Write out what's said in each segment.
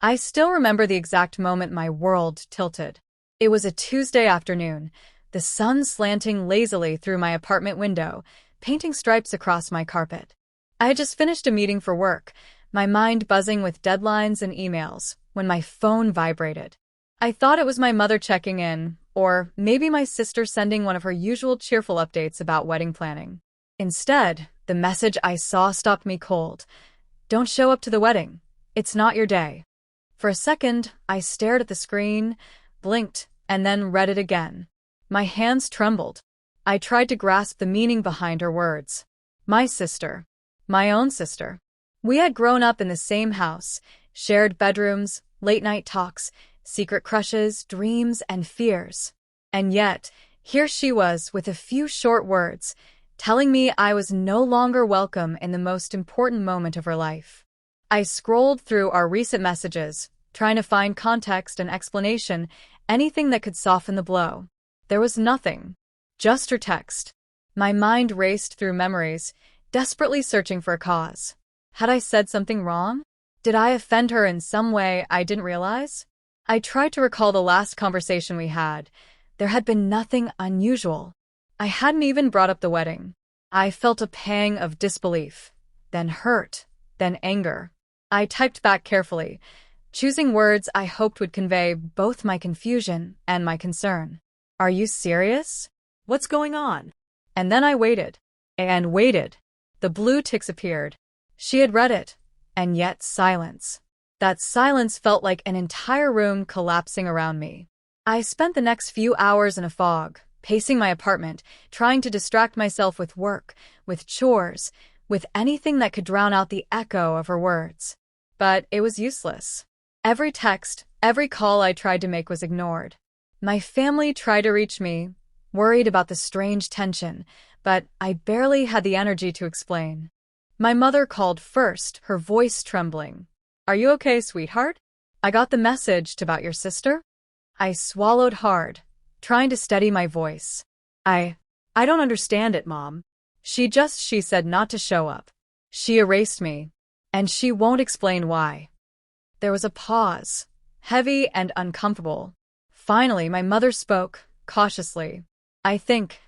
I still remember the exact moment my world tilted. It was a Tuesday afternoon, the sun slanting lazily through my apartment window, painting stripes across my carpet. I had just finished a meeting for work, my mind buzzing with deadlines and emails, when my phone vibrated. I thought it was my mother checking in, or maybe my sister sending one of her usual cheerful updates about wedding planning. Instead, the message I saw stopped me cold. Don't show up to the wedding. It's not your day. For a second, I stared at the screen, blinked, and then read it again. My hands trembled. I tried to grasp the meaning behind her words. My sister. My own sister. We had grown up in the same house, shared bedrooms, late-night talks, secret crushes, dreams, and fears. And yet, here she was with a few short words, telling me I was no longer welcome in the most important moment of her life. I scrolled through our recent messages, trying to find context and explanation, anything that could soften the blow. There was nothing. Just her text. My mind raced through memories, desperately searching for a cause. Had I said something wrong? Did I offend her in some way I didn't realize? I tried to recall the last conversation we had. There had been nothing unusual. I hadn't even brought up the wedding. I felt a pang of disbelief, then hurt, then anger. I typed back carefully, choosing words I hoped would convey both my confusion and my concern. Are you serious? What's going on? And then I waited. And waited. The blue ticks appeared. She had read it, and yet silence. That silence felt like an entire room collapsing around me. I spent the next few hours in a fog, pacing my apartment, trying to distract myself with work, with chores, with anything that could drown out the echo of her words. But it was useless. Every text, every call I tried to make was ignored. My family tried to reach me, worried about the strange tension, but I barely had the energy to explain. My mother called first, her voice trembling. Are you okay, sweetheart? I got the message about your sister. I swallowed hard, trying to steady my voice. I don't understand it, Mom. She said not to show up. She erased me, and she won't explain why. There was a pause, heavy and uncomfortable. Finally, my mother spoke, cautiously. I think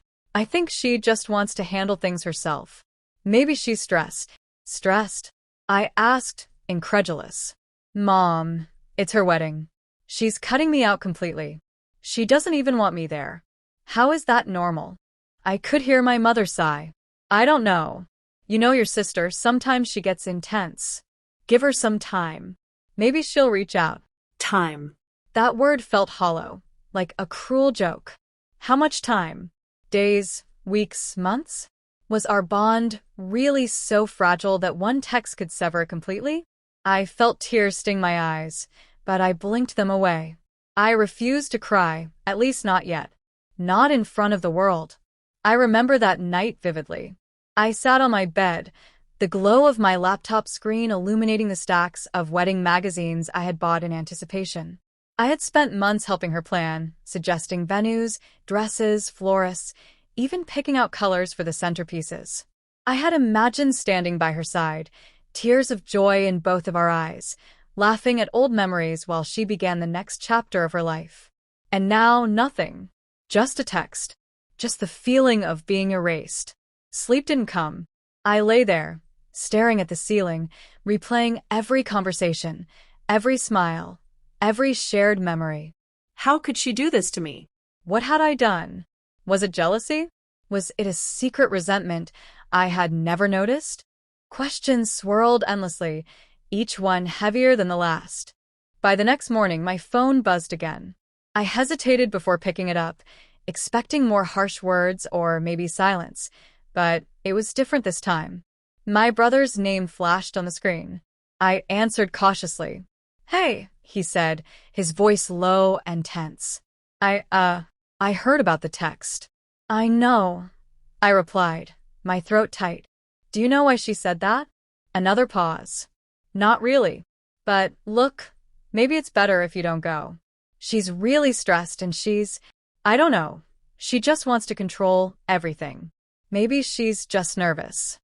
she just wants to handle things herself. Maybe she's stressed. Stressed? I asked, incredulous. Mom, it's her wedding. She's cutting me out completely. She doesn't even want me there. How is that normal? I could hear my mother sigh. I don't know. You know your sister, sometimes she gets intense. Give her some time. Maybe she'll reach out. Time. That word felt hollow, like a cruel joke. How much time? Days, weeks, months? Was our bond really so fragile that one text could sever it completely? I felt tears sting my eyes, but I blinked them away. I refused to cry, at least not yet. Not in front of the world. I remember that night vividly. I sat on my bed, the glow of my laptop screen illuminating the stacks of wedding magazines I had bought in anticipation. I had spent months helping her plan, suggesting venues, dresses, florists, even picking out colors for the centerpieces. I had imagined standing by her side, tears of joy in both of our eyes, laughing at old memories while she began the next chapter of her life. And now, nothing. Just a text. Just the feeling of being erased. Sleep didn't come. I lay there, staring at the ceiling, replaying every conversation, every smile, every shared memory. How could she do this to me? What had I done? Was it jealousy? Was it a secret resentment I had never noticed? Questions swirled endlessly, each one heavier than the last. By the next morning, my phone buzzed again. I hesitated before picking it up, expecting more harsh words or maybe silence, but it was different this time. My brother's name flashed on the screen. I answered cautiously. Hey, he said, his voice low and tense. I heard about the text. I know, I replied, my throat tight. Do you know why she said that? Another pause. Not really. But look, maybe it's better if you don't go. She's really stressed and I don't know. She just wants to control everything. Maybe she's just nervous.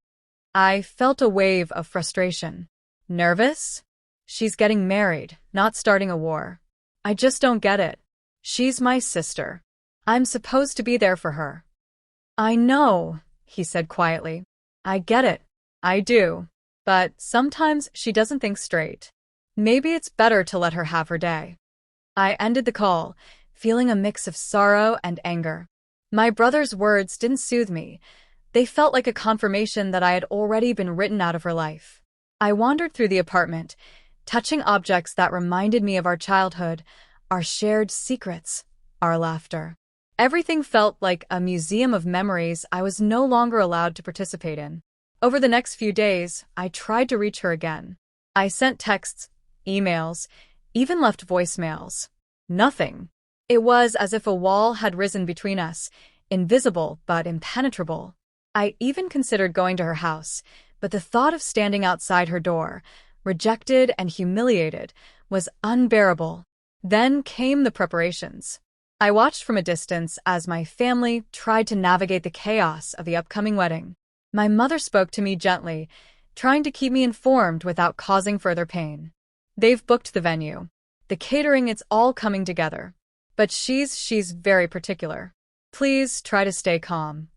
I felt a wave of frustration. Nervous? She's getting married, not starting a war. I just don't get it. She's my sister. I'm supposed to be there for her. I know, he said quietly. I get it. I do. But sometimes she doesn't think straight. Maybe it's better to let her have her day. I ended the call, feeling a mix of sorrow and anger. My brother's words didn't soothe me. They felt like a confirmation that I had already been written out of her life. I wandered through the apartment, touching objects that reminded me of our childhood, our shared secrets, our laughter. Everything felt like a museum of memories I was no longer allowed to participate in. Over the next few days, I tried to reach her again. I sent texts, emails, even left voicemails. Nothing. It was as if a wall had risen between us, invisible but impenetrable. I even considered going to her house, but the thought of standing outside her door, rejected and humiliated, was unbearable. Then came the preparations. I watched from a distance as my family tried to navigate the chaos of the upcoming wedding. My mother spoke to me gently, trying to keep me informed without causing further pain. They've booked the venue. The catering, it's all coming together. But she's very particular. Please try to stay calm.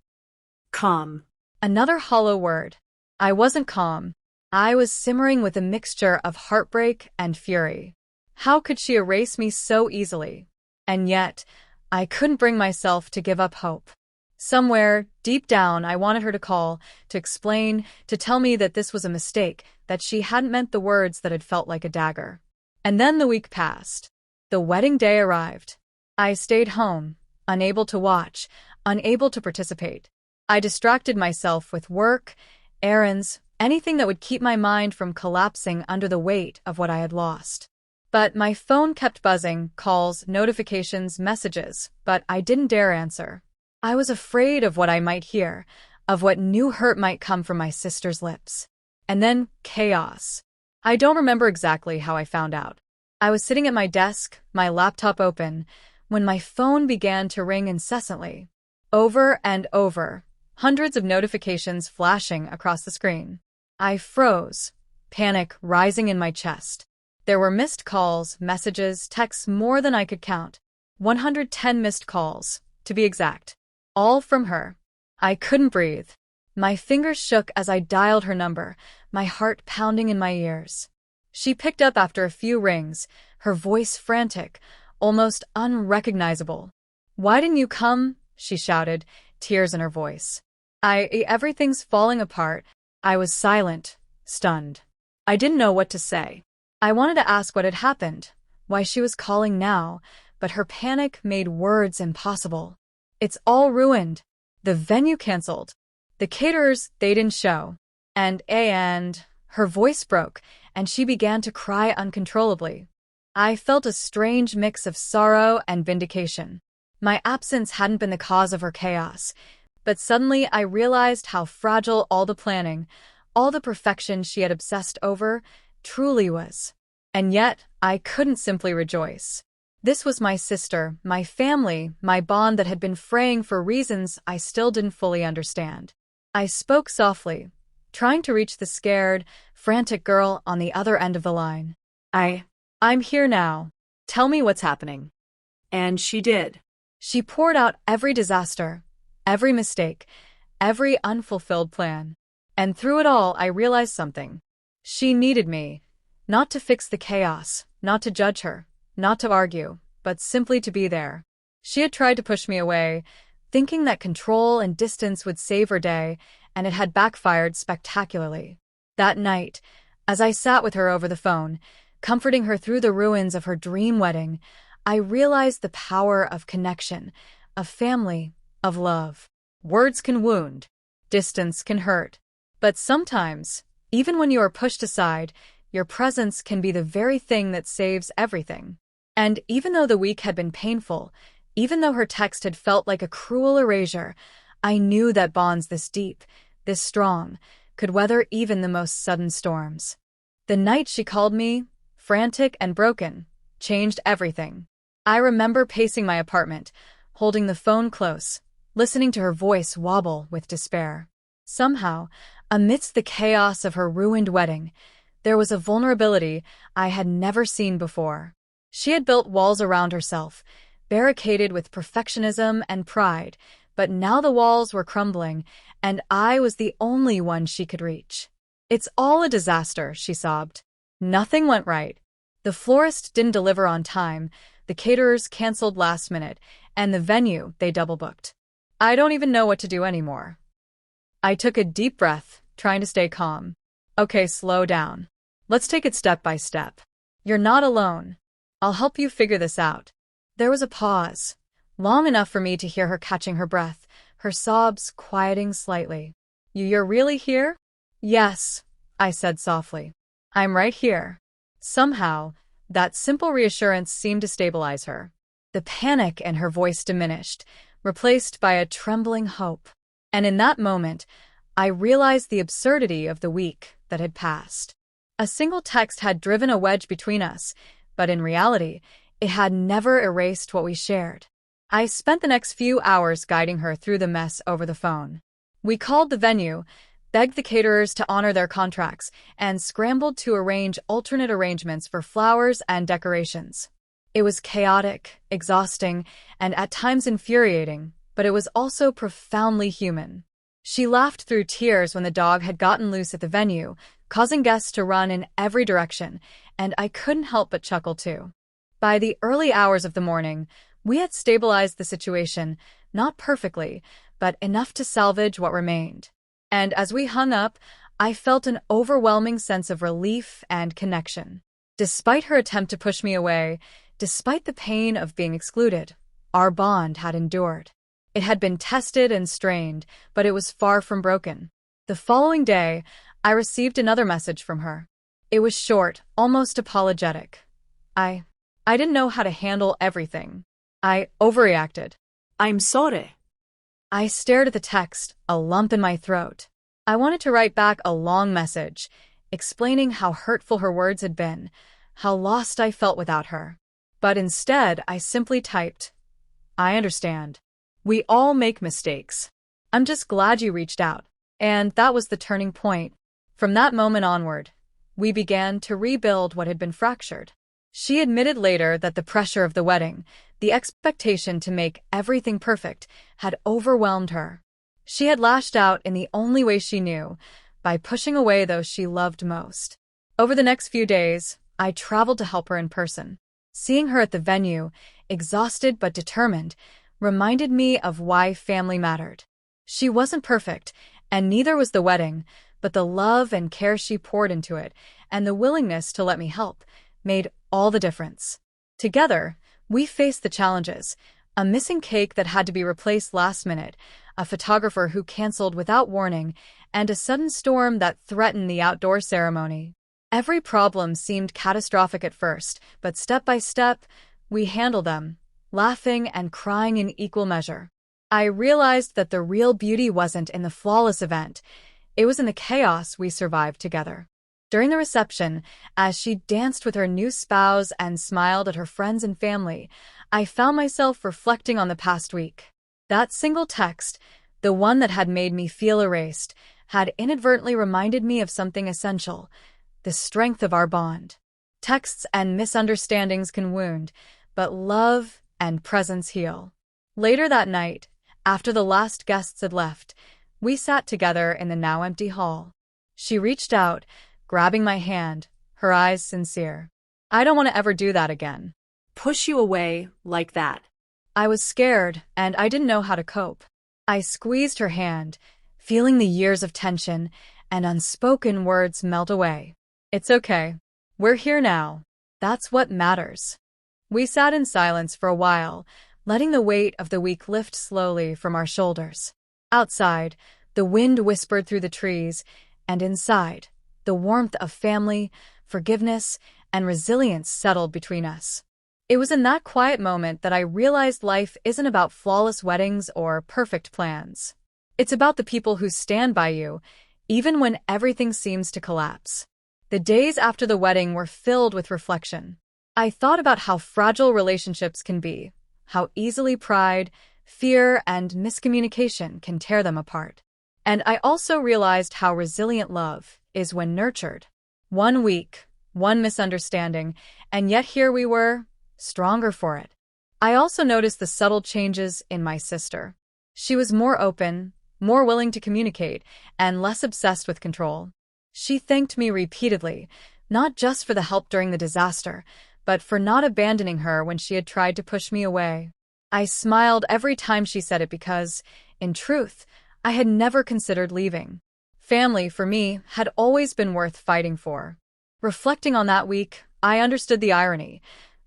Calm. Another hollow word. I wasn't calm. I was simmering with a mixture of heartbreak and fury. How could she erase me so easily? And yet, I couldn't bring myself to give up hope. Somewhere, deep down, I wanted her to call, to explain, to tell me that this was a mistake, that she hadn't meant the words that had felt like a dagger. And then the week passed. The wedding day arrived. I stayed home, unable to watch, unable to participate. I distracted myself with work, errands, anything that would keep my mind from collapsing under the weight of what I had lost. But my phone kept buzzing, calls, notifications, messages, but I didn't dare answer. I was afraid of what I might hear, of what new hurt might come from my sister's lips. And then chaos. I don't remember exactly how I found out. I was sitting at my desk, my laptop open, when my phone began to ring incessantly. Over and over, hundreds of notifications flashing across the screen. I froze, panic rising in my chest. There were missed calls, messages, texts more than I could count. 110 missed calls, to be exact. All from her. I couldn't breathe. My fingers shook as I dialed her number, my heart pounding in my ears. She picked up after a few rings, her voice frantic, almost unrecognizable. "Why didn't you come?" she shouted, tears in her voice. Everything's falling apart. I was silent, stunned. I didn't know what to say. I wanted to ask what had happened, why she was calling now, but her panic made words impossible. It's all ruined. The venue canceled. The caterers, they didn't show. And her voice broke, and she began to cry uncontrollably. I felt a strange mix of sorrow and vindication. My absence hadn't been the cause of her chaos, but suddenly I realized how fragile all the planning, all the perfection she had obsessed over, truly was. And yet, I couldn't simply rejoice. This was my sister, my family, my bond that had been fraying for reasons I still didn't fully understand. I spoke softly, trying to reach the scared, frantic girl on the other end of the line. I'm here now. Tell me what's happening. And she did. She poured out every disaster, every mistake, every unfulfilled plan. And through it all, I realized something. She needed me, not to fix the chaos, not to judge her, not to argue, but simply to be there. She had tried to push me away, thinking that control and distance would save her day, and it had backfired spectacularly. That night, as I sat with her over the phone, comforting her through the ruins of her dream wedding, I realized the power of connection, of family, of love. Words can wound. Distance can hurt. But sometimes, even when you are pushed aside, your presence can be the very thing that saves everything. And even though the week had been painful, even though her text had felt like a cruel erasure, I knew that bonds this deep, this strong, could weather even the most sudden storms. The night she called me, frantic and broken, changed everything. I remember pacing my apartment, holding the phone close, listening to her voice wobble with despair. Somehow, amidst the chaos of her ruined wedding, There was a vulnerability I had never seen before. She had built walls around herself, barricaded with perfectionism and pride, but now the walls were crumbling, and I was the only one she could reach. "It's all a disaster," she sobbed. Nothing went right. The florist didn't deliver on time, the caterers canceled last minute, and the venue they double-booked. I don't even know what to do anymore. I took a deep breath, trying to stay calm. "Okay, slow down. Let's take it step by step. You're not alone. I'll help you figure this out." There was a pause, long enough for me to hear her catching her breath, her sobs quieting slightly. "You're really here?" "Yes," I said softly. "I'm right here." Somehow, that simple reassurance seemed to stabilize her. The panic in her voice diminished, replaced by a trembling hope. And in that moment, I realized the absurdity of the week that had passed. A single text had driven a wedge between us, but in reality, it had never erased what we shared. I spent the next few hours guiding her through the mess over the phone. We called the venue, begged the caterers to honor their contracts, and scrambled to arrange alternate arrangements for flowers and decorations. It was chaotic, exhausting, and at times infuriating, but it was also profoundly human. She laughed through tears when the dog had gotten loose at the venue, causing guests to run in every direction, and I couldn't help but chuckle too. By the early hours of the morning, we had stabilized the situation, not perfectly, but enough to salvage what remained. And as we hung up, I felt an overwhelming sense of relief and connection. Despite her attempt to push me away, despite the pain of being excluded, our bond had endured. It had been tested and strained, but it was far from broken. The following day, I received another message from her. It was short, almost apologetic. I didn't know how to handle everything. I overreacted. "I'm sorry." I stared at the text, a lump in my throat. I wanted to write back a long message, explaining how hurtful her words had been, how lost I felt without her. But instead, I simply typed, "I understand. We all make mistakes. I'm just glad you reached out." And that was the turning point. From that moment onward, we began to rebuild what had been fractured. She admitted later that the pressure of the wedding, the expectation to make everything perfect, had overwhelmed her. She had lashed out in the only way she knew, by pushing away those she loved most. Over the next few days, I traveled to help her in person. Seeing her at the venue, exhausted but determined, reminded me of why family mattered. She wasn't perfect, and neither was the wedding, but the love and care she poured into it, and the willingness to let me help, made all the difference. Together, we faced the challenges: a missing cake that had to be replaced last minute, a photographer who canceled without warning, and a sudden storm that threatened the outdoor ceremony. Every problem seemed catastrophic at first, but step by step, we handled them, laughing and crying in equal measure. I realized that the real beauty wasn't in the flawless event, it was in the chaos we survived together. During the reception, as she danced with her new spouse and smiled at her friends and family, I found myself reflecting on the past week. That single text, the one that had made me feel erased, had inadvertently reminded me of something essential: the strength of our bond. Texts and misunderstandings can wound, but love and presence heal. Later that night, after the last guests had left, we sat together in the now empty hall. She reached out, grabbing my hand, her eyes sincere. "I don't want to ever do that again." "Push you away like that?" I was scared, and I didn't know how to cope. I squeezed her hand, feeling the years of tension and unspoken words melt away. "It's okay. We're here now. That's what matters." We sat in silence for a while, letting the weight of the week lift slowly from our shoulders. Outside, the wind whispered through the trees, and inside, the warmth of family, forgiveness, and resilience settled between us. It was in that quiet moment that I realized life isn't about flawless weddings or perfect plans. It's about the people who stand by you, even when everything seems to collapse. The days after the wedding were filled with reflection. I thought about how fragile relationships can be, how easily pride, fear, and miscommunication can tear them apart. And I also realized how resilient love is when nurtured. 1 week, one misunderstanding, and yet here we were, stronger for it. I also noticed the subtle changes in my sister. She was more open, more willing to communicate, and less obsessed with control. She thanked me repeatedly, not just for the help during the disaster, but for not abandoning her when she had tried to push me away. I smiled every time she said it because, in truth, I had never considered leaving. Family, for me, had always been worth fighting for. Reflecting on that week, I understood the irony.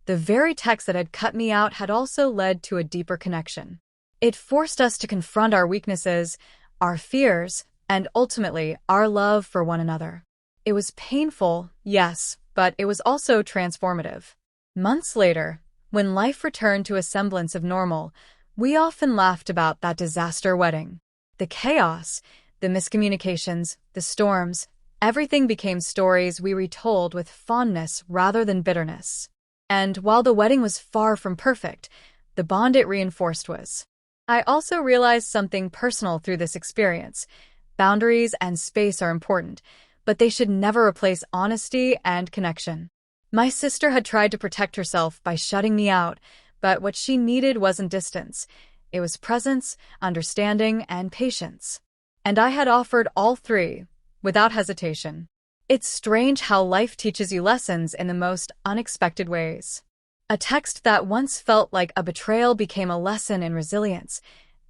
The very text that had cut me out had also led to a deeper connection. It forced us to confront our weaknesses, our fears, and ultimately, our love for one another. It was painful, yes, but it was also transformative. Months later, when life returned to a semblance of normal, we often laughed about that disaster wedding. The chaos, the miscommunications, the storms, everything became stories we retold with fondness rather than bitterness. And while the wedding was far from perfect, the bond it reinforced was. I also realized something personal through this experience. Boundaries and space are important, but they should never replace honesty and connection. My sister had tried to protect herself by shutting me out, but what she needed wasn't distance. It was presence, understanding, and patience. And I had offered all three, without hesitation. It's strange how life teaches you lessons in the most unexpected ways. A text that once felt like a betrayal became a lesson in resilience,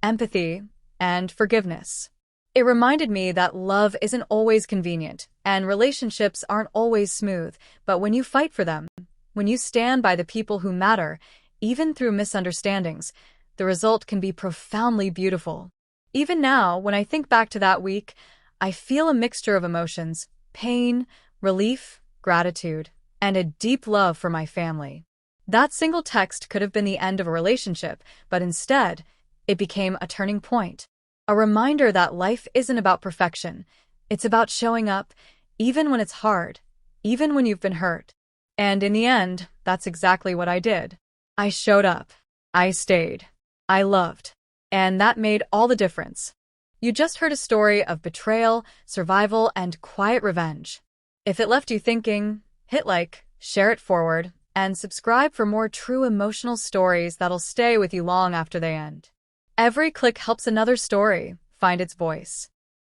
empathy, and forgiveness. It reminded me that love isn't always convenient, and relationships aren't always smooth, but when you fight for them, when you stand by the people who matter, even through misunderstandings, the result can be profoundly beautiful. Even now, when I think back to that week, I feel a mixture of emotions: pain, relief, gratitude, and a deep love for my family. That single text could have been the end of a relationship, but instead, it became a turning point. A reminder that life isn't about perfection. It's about showing up, even when it's hard, even when you've been hurt. And in the end, that's exactly what I did. I showed up. I stayed. I loved. And that made all the difference. You just heard a story of betrayal, survival, and quiet revenge. If it left you thinking, hit like, share it forward, and subscribe for more true emotional stories that'll stay with you long after they end. Every click helps another story find its voice.